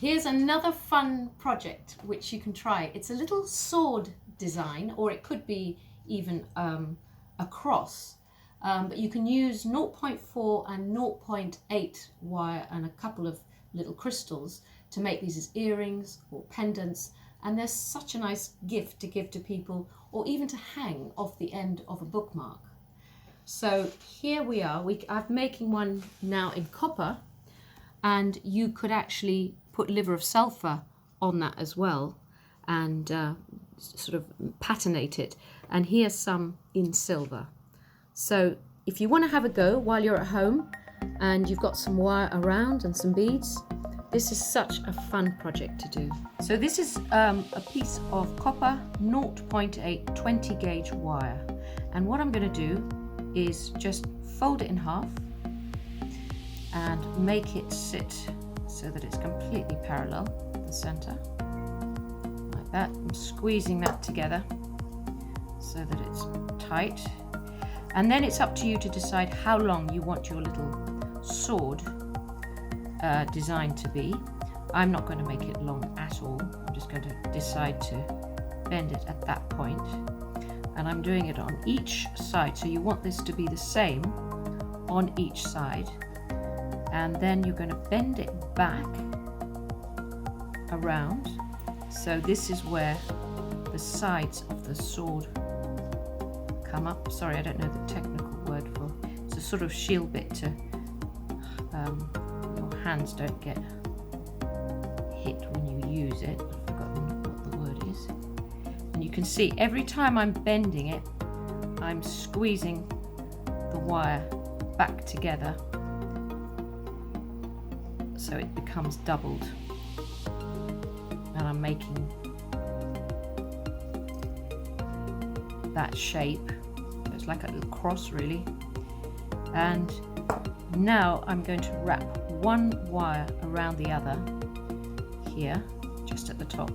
Here's another fun project which you can try. It's a little sword design, or it could be even a cross, but you can use 0.4 and 0.8 wire and a couple of little crystals to make these as earrings or pendants, and they're such a nice gift to give to people, or even to hang off the end of a bookmark. So here we are. I'm making one now in copper, and you could actually put liver of sulfur on that as well and sort of patinate it. And here's some in silver. So if you want to have a go while you're at home and you've got some wire around and some beads, this is such a fun project to do. So this is a piece of copper 0.8 20 gauge wire, and what I'm going to do is just fold it in half and make it sit so that it's completely parallel to the center, like that. I'm squeezing that together so that it's tight, and then it's up to you to decide how long you want your little sword design to be. I'm not going to make it long at all. I'm just going to decide to bend it at that point, and I'm doing it on each side, so you want this to be the same on each side. And then you're going to bend it back around. So this is where the sides of the sword come up. Sorry, I don't know the technical word for it. It's a sort of shield bit to your hands don't get hit when you use it. I've forgotten what the word is. And you can see every time I'm bending it, I'm squeezing the wire back together, so it becomes doubled, and I'm making that shape. It's like a little cross really. And now I'm going to wrap one wire around the other here, just at the top,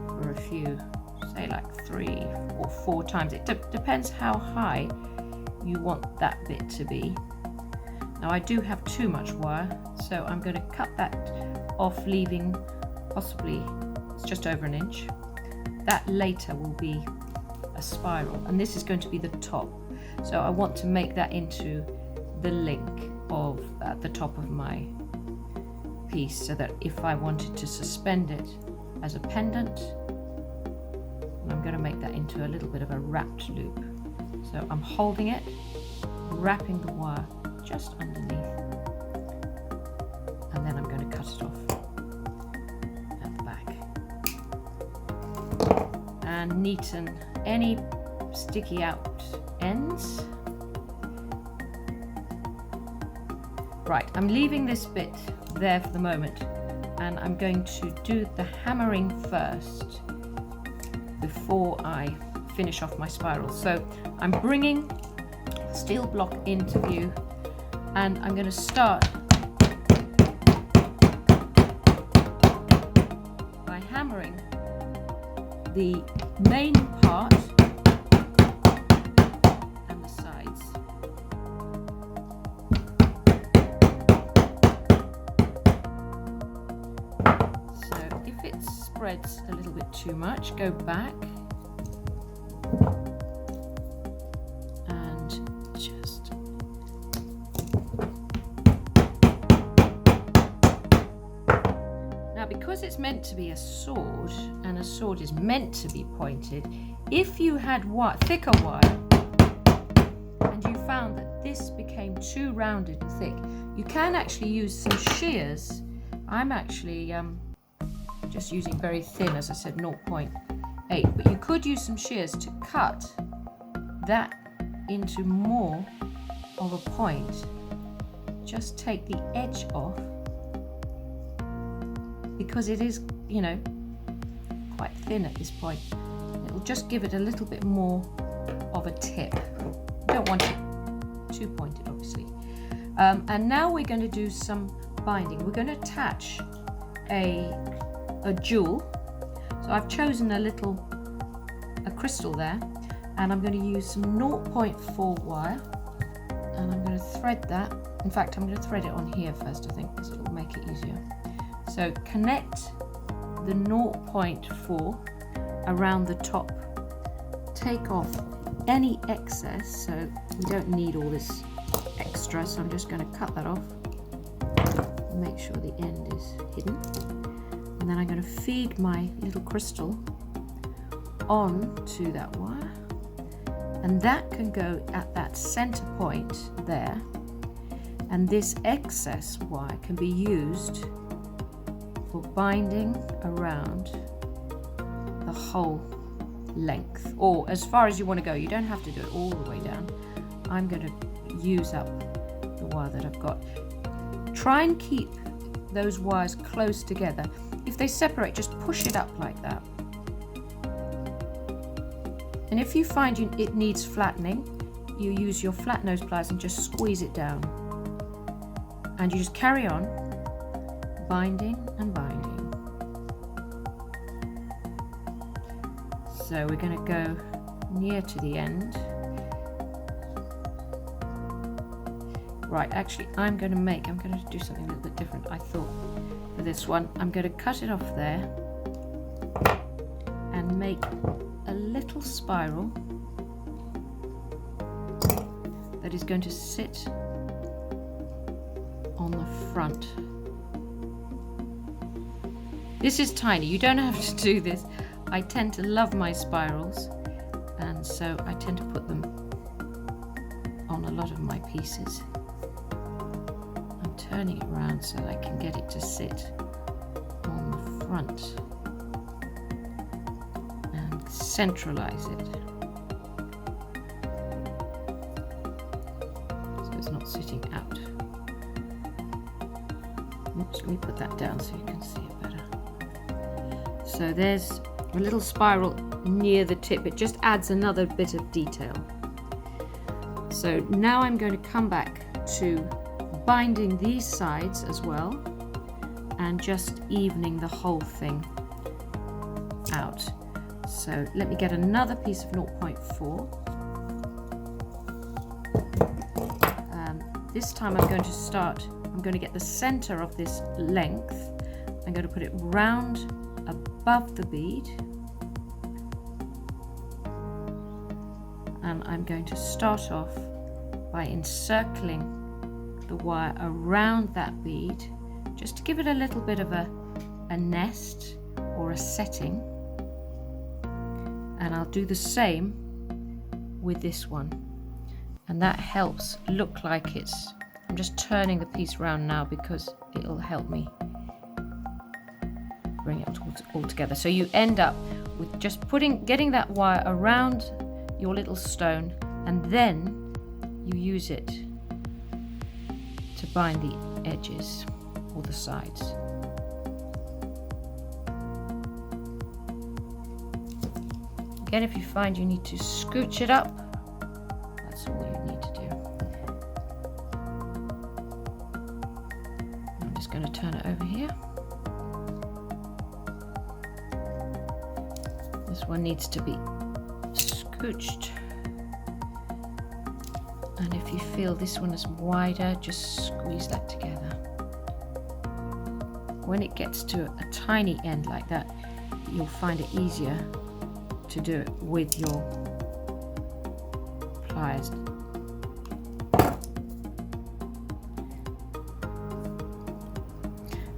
for a few, say like 3 or 4 times. It depends how high you want that bit to be. Now I do have too much wire, so I'm going to cut that off, leaving possibly it's just over an inch. That later will be a spiral, and this is going to be the top. So I want to make that into the link of at the top of my piece, so that if I wanted to suspend it as a pendant, I'm going to make that into a little bit of a wrapped loop. So I'm holding it, wrapping the wire just underneath, and then I'm going to cut it off at the back and neaten any sticky out ends. Right, I'm leaving this bit there for the moment, and I'm going to do the hammering first before I finish off my spiral. So I'm bringing the steel block into view, and I'm going to start by hammering the main part and the sides. So if it spreads a little bit too much, go back and just now, because it's meant to be a sword, and a sword is meant to be pointed, if you had thicker wire and you found that this became too rounded and thick, you can actually use some shears. I'm actually just using very thin, as I said, 0.8, but you could use some shears to cut that into more of a point. Just take the edge off, because it is, you know, quite thin at this point. It will just give it a little bit more of a tip. You don't want it too pointed, obviously. And now we're going to do some binding. We're going to attach a jewel. So I've chosen a crystal there, and I'm going to use some 0.4 wire, and I'm going to thread that. In fact, I'm going to thread it on here first, I think, because it will make it easier. So connect the 0.4 around the top. Take off any excess, so we don't need all this extra, so I'm just going to cut that off. Make sure the end is hidden. And then I'm going to feed my little crystal onto that wire. And that can go at that center point there. And this excess wire can be used for binding around the whole length, or as far as you want to go. You don't have to do it all the way down. I'm going to use up the wire that I've got. Try and keep those wires close together. If they separate, just push it up like that. And if you find it needs flattening, you use your flat nose pliers and just squeeze it down. And you just carry on binding and binding. So we're going to go near to the end. Right, actually I'm going to do something a little bit different. I thought for this one, I'm going to cut it off there and make a little spiral that is going to sit on the front. This is tiny, you don't have to do this. I tend to love my spirals, and so I tend to put them on a lot of my pieces. I'm turning it around so I can get it to sit on the front and centralize it. So it's not sitting out. Oops, let me put that down so you can see it better. So there's a little spiral near the tip. It just adds another bit of detail. So now I'm going to come back to binding these sides as well and just evening the whole thing out. So let me get another piece of 0.4. This time I'm going to get the center of this length. I'm going to put it round above the bead, and I'm going to start off by encircling the wire around that bead just to give it a little bit of a nest or a setting, and I'll do the same with this one, and that helps look like I'm just turning the piece around now because it'll help me bring it all together. So you end up with just getting that wire around your little stone, and then you use it to bind the edges or the sides. Again, if you find you need to scooch it up, that's all you need to do. I'm just going to turn it over here. This one needs to be scooched, and if you feel this one is wider, just squeeze that together. When it gets to a tiny end like that, you'll find it easier to do it with your pliers.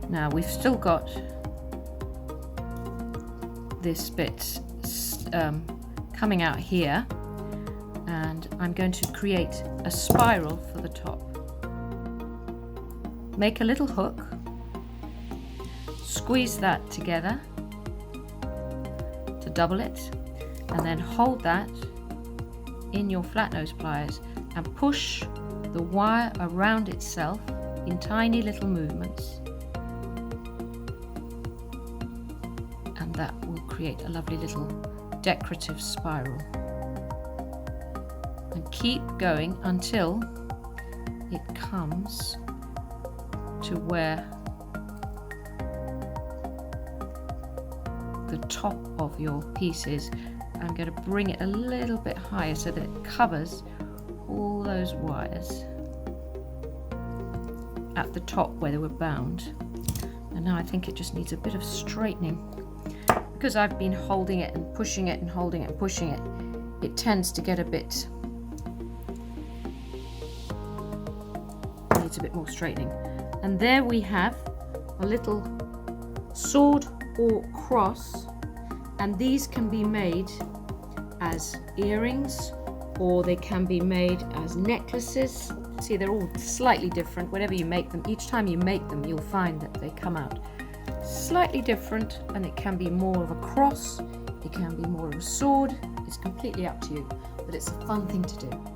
Now we've still got this bit coming out here, and I'm going to create a spiral for the top. Make a little hook, squeeze that together to double it, and then hold that in your flat nose pliers and push the wire around itself in tiny little movements, and that will create a lovely little decorative spiral. And keep going until it comes to where the top of your piece is. I'm going to bring it a little bit higher so that it covers all those wires at the top where they were bound. And now I think it just needs a bit of straightening. Because I've been holding it and pushing it and holding it and pushing it, it tends to get a bit, needs a bit more straightening. And there we have a little sword or cross, and these can be made as earrings or they can be made as necklaces. See, they're all slightly different whenever you make them. Each time you make them, you'll find that they come out slightly different, and it can be more of a cross, it can be more of a sword. It's completely up to you, but it's a fun thing to do.